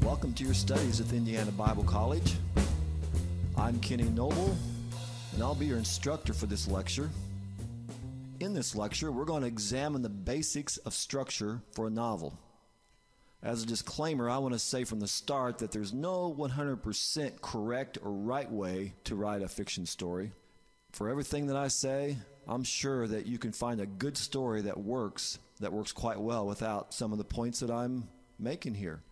Welcome to your studies at the Indiana Bible College. I'm Kenny Noble, and I'll be your instructor for this lecture. In this lecture, we're going to examine the basics of structure for a novel. As a disclaimer, I want to say from the start that there's no 100% correct or right way to write a fiction story. For everything that I say, I'm sure that you can find a good story that works quite well without some of the points that I'm making here.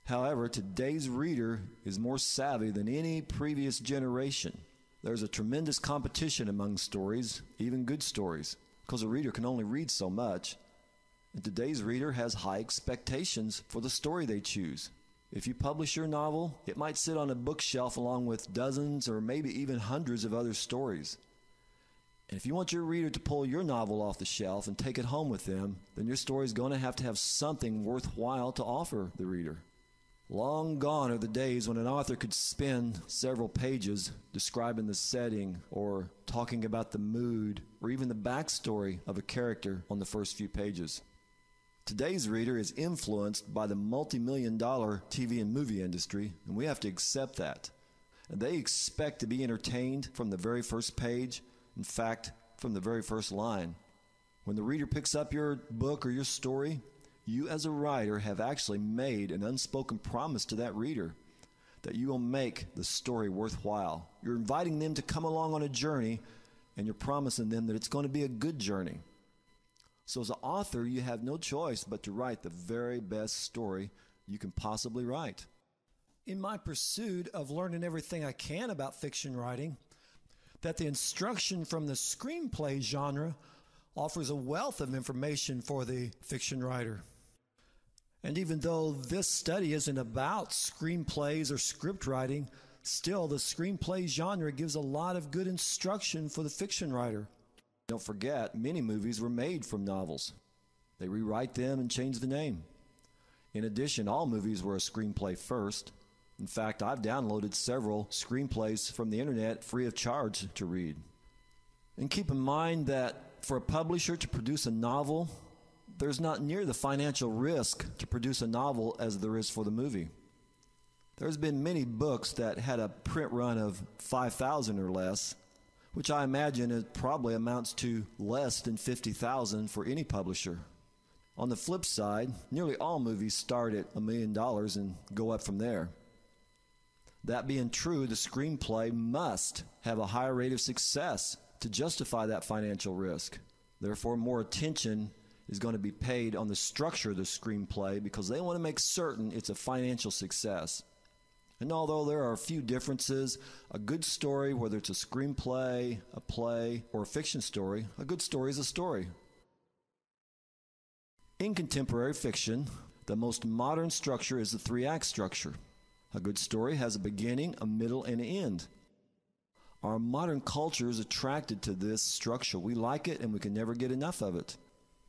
However, today's reader is more savvy than any previous generation. There's a tremendous competition among stories, even good stories, because a reader can only read so much. And today's reader has high expectations for the story they choose. If you publish your novel, it might sit on a bookshelf along with dozens or maybe even hundreds of other stories. And if you want your reader to pull your novel off the shelf and take it home with them, then your story is going to have something worthwhile to offer the reader. Long gone are the days when an author could spend several pages describing the setting or talking about the mood or even the backstory of a character on the first few pages. Today's reader is influenced by the multi-million-dollar TV and movie industry, and we have to accept that. And they expect to be entertained from the very first page, in fact, from the very first line. When the reader picks up your book or your story, you as a writer have actually made an unspoken promise to that reader that you will make the story worthwhile. You're inviting them to come along on a journey, and you're promising them that it's going to be a good journey. So as an author, you have no choice but to write the very best story you can possibly write. In my pursuit of learning everything I can about fiction writing, that the instruction from the screenplay genre offers a wealth of information for the fiction writer. And even though this study isn't about screenplays or script writing, still the screenplay genre gives a lot of good instruction for the fiction writer. Don't forget, many movies were made from novels. They rewrite them and change the name. In addition, all movies were a screenplay first. In fact, I've downloaded several screenplays from the internet free of charge to read. And keep in mind that for a publisher to produce a novel, there's not near the financial risk to produce a novel as there is for the movie. There's been many books that had a print run of 5,000 or less, which I imagine it probably amounts to less than 50,000 for any publisher. On the flip side, nearly all movies start at $1 million and go up from there. That being true, the screenplay must have a higher rate of success to justify that financial risk. Therefore, more attention is going to be paid on the structure of the screenplay because they want to make certain it's a financial success. And although there are a few differences, a good story, whether it's a screenplay, a play, or a fiction story, a good story is a story. In contemporary fiction, the most modern structure is the three-act structure. A good story has a beginning, a middle, and an end. Our modern culture is attracted to this structure. We like it and we can never get enough of it.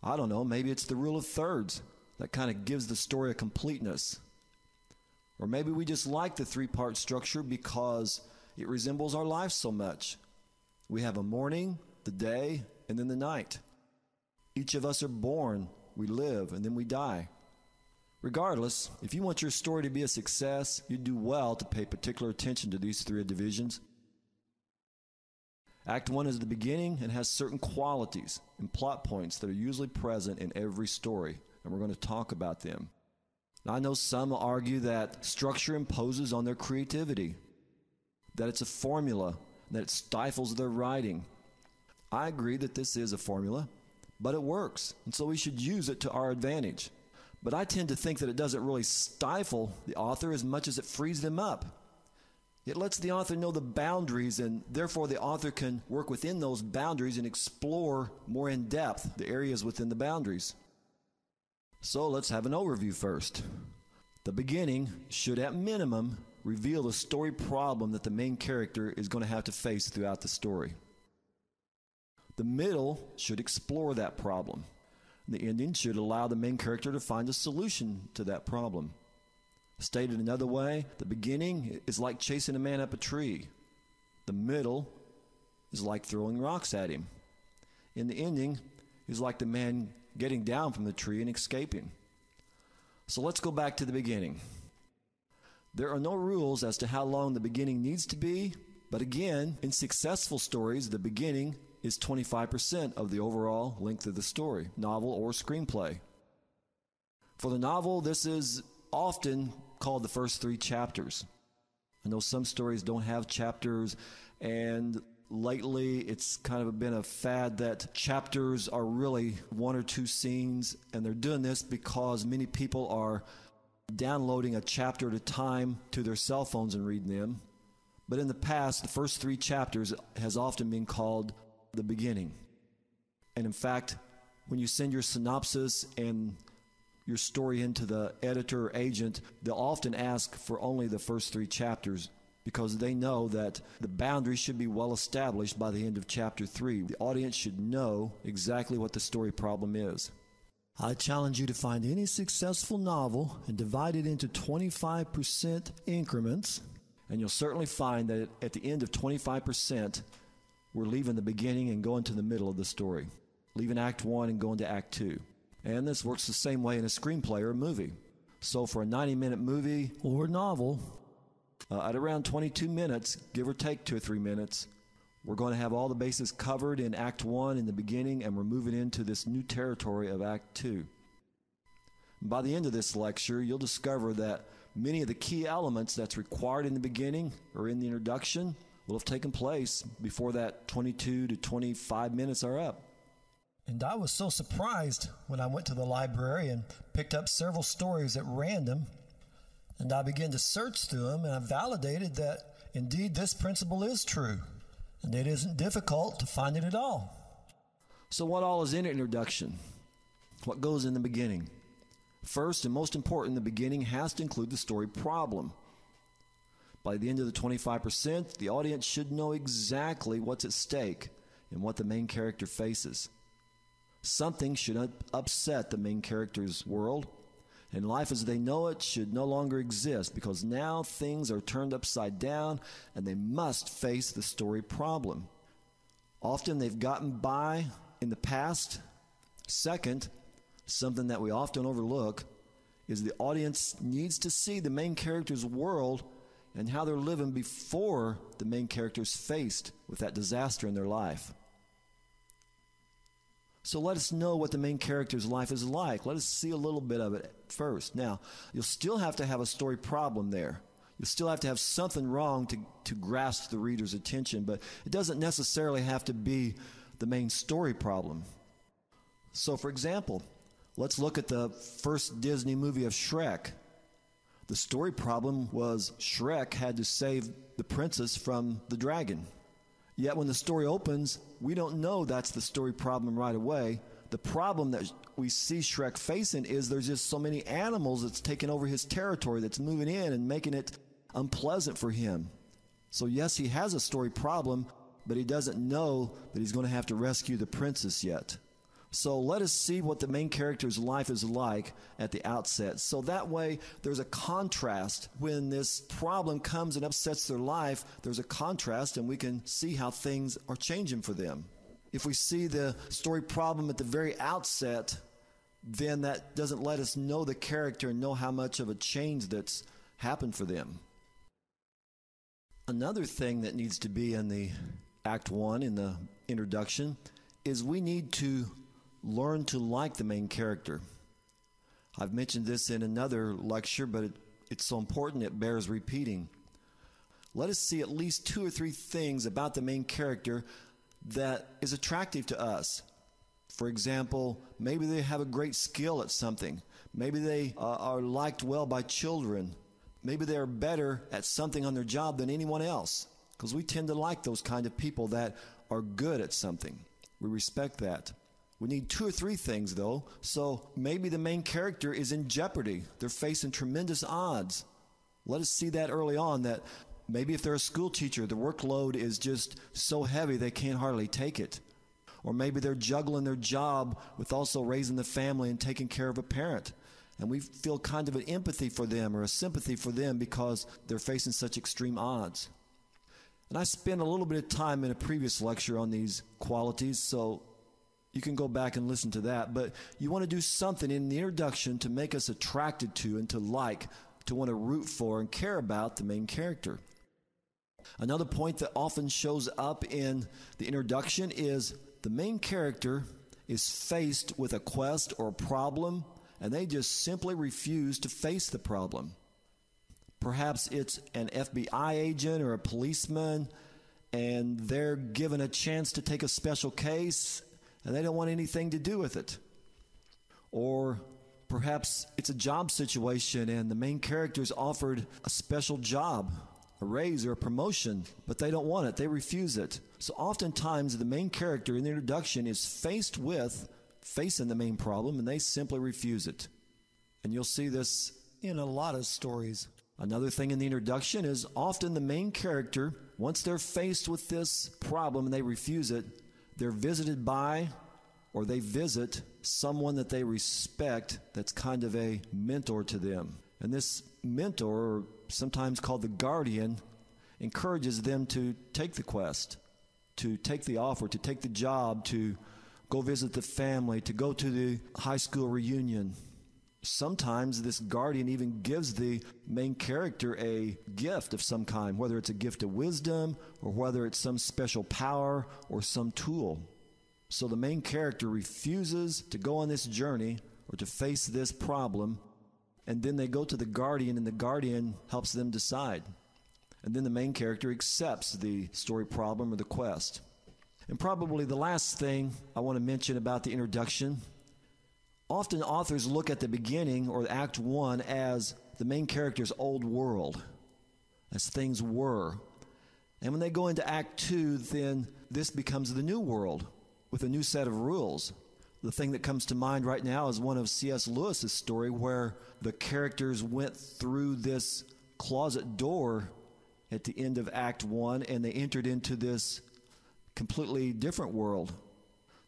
I don't know, maybe it's the rule of thirds that kind of gives the story a completeness. Or maybe we just like the three-part structure because it resembles our life so much. We have a morning, the day, and then the night. Each of us are born, we live, and then we die. Regardless, if you want your story to be a success, you do well to pay particular attention to these three divisions. Act 1 is the beginning and has certain qualities and plot points that are usually present in every story, and we're going to talk about them. Now, I know some will argue that structure imposes on their creativity, that it's a formula, that it stifles their writing. I agree that this is a formula, but it works, and so we should use it to our advantage. But I tend to think that it doesn't really stifle the author as much as it frees them up. It lets the author know the boundaries, and therefore the author can work within those boundaries and explore more in depth the areas within the boundaries. So let's have an overview first. The beginning should at minimum reveal the story problem that the main character is going to have to face throughout the story. The middle should explore that problem. The ending should allow the main character to find a solution to that problem. Stated another way, the beginning is like chasing a man up a tree. The middle is like throwing rocks at him. And the ending is like the man getting down from the tree and escaping. So let's go back to the beginning. There are no rules as to how long the beginning needs to be, but again, in successful stories, the beginning is 25% of the overall length of the story, novel or screenplay. For the novel, this is often called the first 3 chapters. I know some stories don't have chapters, and lately it's kind of been a fad that chapters are really 1 or 2 scenes, and they're doing this because many people are downloading a chapter at a time to their cell phones and reading them. But in the past, the first 3 chapters has often been called the beginning. And in fact, when you send your synopsis and your story into the editor or agent, they'll often ask for only the first 3 chapters because they know that the boundaries should be well established by the end of chapter 3. The audience should know exactly what the story problem is. I challenge you to find any successful novel and divide it into 25% increments, and you'll certainly find that at the end of 25%, we're leaving the beginning and going to the middle of the story, leaving Act 1 and going to Act 2. And this works the same way in a screenplay or a movie. So for a 90-minute movie or novel, at around 22 minutes, give or take 2 or 3 minutes, we're going to have all the bases covered in Act 1 in the beginning, and we're moving into this new territory of Act 2. By the end of this lecture, you'll discover that many of the key elements that's required in the beginning or in the introduction will have taken place before that 22 to 25 minutes are up. And I was so surprised when I went to the library and picked up several stories at random, and I began to search through them, and I validated that indeed this principle is true, and it isn't difficult to find it at all. So what all is in an introduction? What goes in the beginning? First and most important, the beginning has to include the story problem. By the end of the 25%, the audience should know exactly what's at stake and what the main character faces. Something should upset the main character's world, and life as they know it should no longer exist because now things are turned upside down and they must face the story problem. Often they've gotten by in the past. Second, something that we often overlook is the audience needs to see the main character's world and how they're living before the main character's faced with that disaster in their life. So let us know what the main character's life is like. Let us see a little bit of it first. Now, you'll still have to have a story problem there. You'll still have to have something wrong to grasp the reader's attention, but it doesn't necessarily have to be the main story problem. So, for example, let's look at the first Disney movie of Shrek. The story problem was Shrek had to save the princess from the dragon. Yet when the story opens, we don't know that's the story problem right away. The problem that we see Shrek facing is there's just so many animals that's taking over his territory, that's moving in and making it unpleasant for him. So yes, he has a story problem, but he doesn't know that he's going to have to rescue the princess yet. So let us see what the main character's life is like at the outset. So that way there's a contrast. When this problem comes and upsets their life, there's a contrast and we can see how things are changing for them. If we see the story problem at the very outset, then that doesn't let us know the character and know how much of a change that's happened for them. Another thing that needs to be in the Act 1, in the introduction, is we need to learn to like the main character. I've mentioned this in another lecture, but it's so important it bears repeating. Let us see at least 2 or 3 things about the main character that is attractive to us. For example, maybe they have a great skill at something. Maybe they are liked well by children. Maybe they are better at something on their job than anyone else, because we tend to like those kind of people that are good at something. We respect that. We need 2 or 3 things, though. So maybe the main character is in jeopardy. They're facing tremendous odds. Let us see that early on, that maybe if they're a school teacher, the workload is just so heavy they can't hardly take it. Or maybe they're juggling their job with also raising the family and taking care of a parent. And we feel kind of an empathy for them or a sympathy for them because they're facing such extreme odds. And I spent a little bit of time in a previous lecture on these qualities, so you can go back and listen to that. But you want to do something in the introduction to make us attracted to and to like to want to root for and care about the main character. Another point that often shows up in the introduction is the main character is faced with a quest or a problem, and they just simply refuse to face the problem. Perhaps it's an FBI agent or a policeman, and they're given a chance to take a special case, and they don't want anything to do with it. Or perhaps it's a job situation, and the main character is offered a special job, a raise or a promotion, but they don't want it. They refuse it. So oftentimes the main character in the introduction is facing the main problem, and they simply refuse it. And you'll see this In a lot of stories. Another thing in the introduction is often the main character, once they're faced with this problem and they refuse it, they're visited by or they visit someone that they respect that's kind of a mentor to them. And this mentor, sometimes called the guardian, encourages them to take the quest, to take the offer, to take the job, to go visit the family, to go to the high school reunion. Sometimes this guardian even gives the main character a gift of some kind, whether it's a gift of wisdom or whether it's some special power or some tool. So the main character refuses to go on this journey or to face this problem, and then they go to the guardian, and the guardian helps them decide. And then the main character accepts the story problem or the quest. And probably the last thing I want to mention about the introduction, often authors look at the beginning or Act 1 as the main character's old world, as things were. And when they go into Act 2, then this becomes the new world with a new set of rules. The thing that comes to mind right now is one of C.S. Lewis's story where the characters went through this closet door at the end of Act 1 and they entered into this completely different world.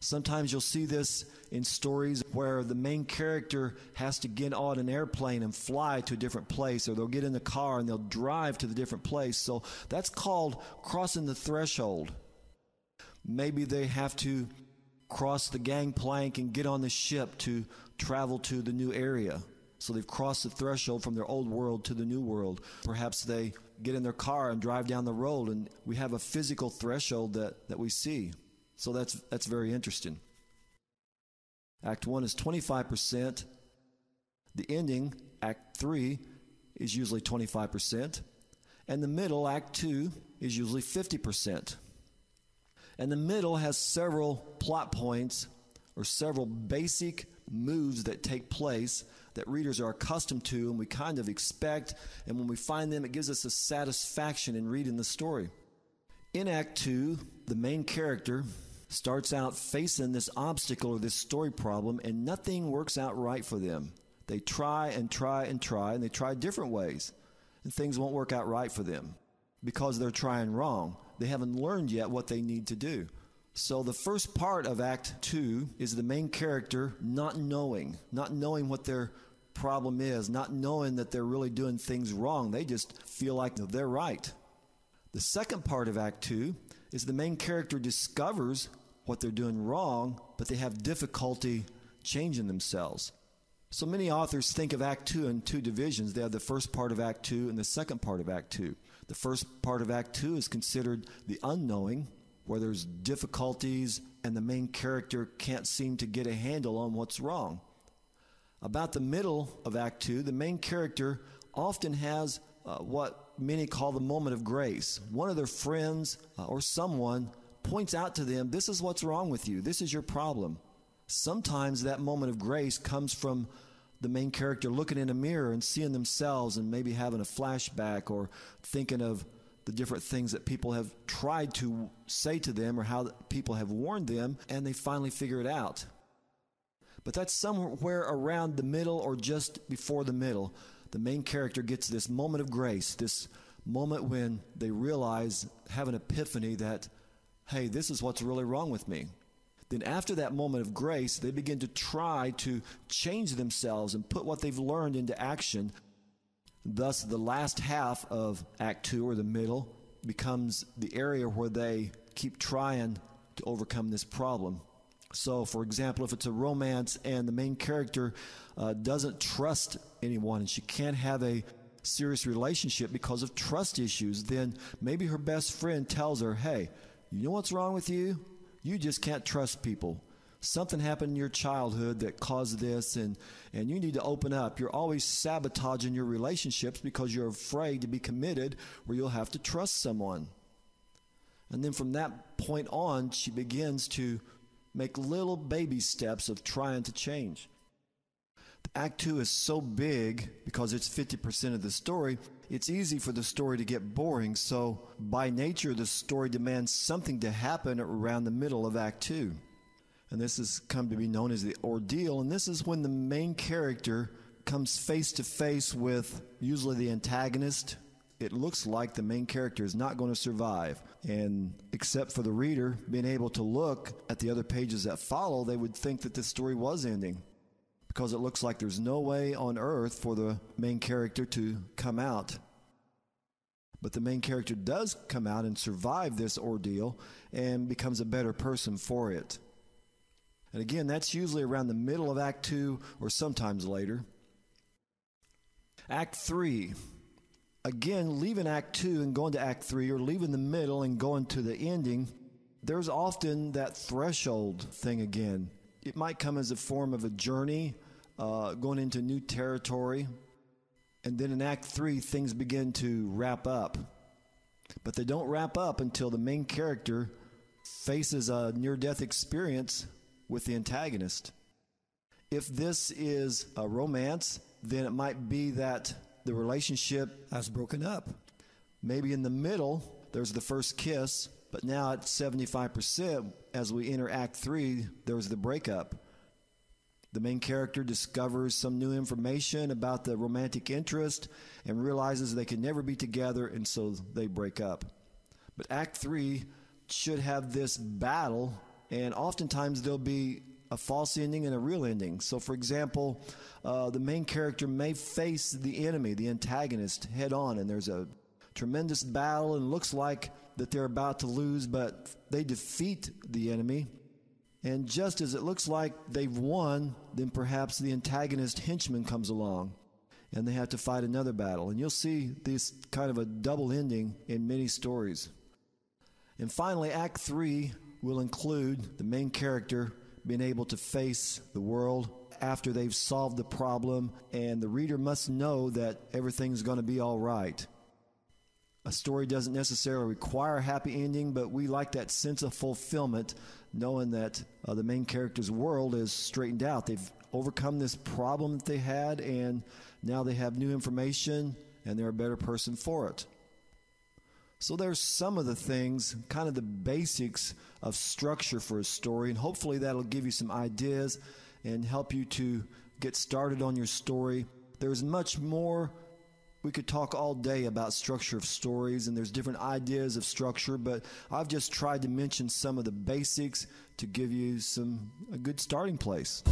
Sometimes you'll see this in stories where the main character has to get on an airplane and fly to a different place, or they'll get in the car and they'll drive to the different place. So that's called crossing the threshold. Maybe they have to cross the gangplank and get on the ship to travel to the new area. So they've crossed the threshold from their old world to the new world. Perhaps they get in their car and drive down the road, and we have a physical threshold that we see. So that's very interesting. Act 1 is 25%. The ending, Act 3, is usually 25%. And the middle, Act 2, is usually 50%. And the middle has several plot points or several basic moves that take place that readers are accustomed to and we kind of expect. And when we find them, it gives us a satisfaction in reading the story. In Act 2, the main character starts out facing this obstacle or this story problem, and nothing works out right for them. They try and try and try, and they try different ways, and things won't work out right for them because they're trying wrong. They haven't learned yet what they need to do. So the first part of Act 2 is the main character not knowing what their problem is, not knowing that they're really doing things wrong. They just feel like they're right. The second part of Act 2 is the main character discovers what they're doing wrong, but they have difficulty changing themselves. So many authors think of Act 2 in two divisions. They have the first part of Act 2 and the second part of Act 2. The first part of Act 2 is considered the unknowing, where there's difficulties and the main character can't seem to get a handle on what's wrong. About the middle of Act 2, the main character often has what many call the moment of grace. One of their friends or someone points out to them, this is what's wrong with you. This is your problem. Sometimes that moment of grace comes from the main character looking in a mirror and seeing themselves and maybe having a flashback or thinking of the different things that people have tried to say to them or how people have warned them, and they finally figure it out. But that's somewhere around the middle or just before the middle. The main character gets this moment of grace, this moment when they realize, have an epiphany that, hey, this is what's really wrong with me. Then after that moment of grace, they begin to try to change themselves and put what they've learned into action. Thus, the last half of Act 2, or the middle, becomes the area where they keep trying to overcome this problem. So, for example, if it's a romance and the main character doesn't trust anyone and she can't have a serious relationship because of trust issues, then maybe her best friend tells her, hey, you know what's wrong with you? You just can't trust people. Something happened in your childhood that caused this, and you need to open up. You're always sabotaging your relationships because you're afraid to be committed where you'll have to trust someone. And then from that point on, she begins to make little baby steps of trying to change. Act 2 is so big because it's 50% of the story, it's easy for the story to get boring. So by nature, the story demands something to happen around the middle of Act 2. And this has come to be known as the ordeal. And this is when the main character comes face to face with usually the antagonist. It looks like the main character is not going to survive. And except for the reader being able to look at the other pages that follow, they would think that this story was ending, because it looks like there's no way on earth for the main character to come out. But the main character does come out and survive this ordeal and becomes a better person for it. And again, that's usually around the middle of Act 2 or sometimes later. Act 3. Again, leaving Act 2 and going to Act 3, or leaving the middle and going to the ending, there's often that threshold thing again. It might come as a form of a journey, going into new territory. And then in Act 3, things begin to wrap up. But they don't wrap up until the main character faces a near-death experience with the antagonist. If this is a romance, then it might be that the relationship has broken up. Maybe in the middle, there's the first kiss, but now at 75%, as we enter Act 3, there's the breakup. The main character discovers some new information about the romantic interest and realizes they can never be together, and so they break up. But Act 3 should have this battle, and oftentimes there'll be a false ending and a real ending. So, for example, the main character may face the enemy, the antagonist, head on, and there's a tremendous battle, and it looks like that they're about to lose, but they defeat the enemy. And just as it looks like they've won, then perhaps the antagonist henchman comes along, and they have to fight another battle. And you'll see this kind of a double ending in many stories. And finally, Act 3 will include the main character being able to face the world after they've solved the problem, and the reader must know that everything's going to be all right. A story doesn't necessarily require a happy ending, but we like that sense of fulfillment, knowing that the main character's world is straightened out. They've overcome this problem that they had, and now they have new information, and they're a better person for it. So there's some of the things, kind of the basics of structure for a story, and hopefully that'll give you some ideas and help you to get started on your story. There's much more. We could talk all day about structure of stories, and there's different ideas of structure, but I've just tried to mention some of the basics to give you a good starting place.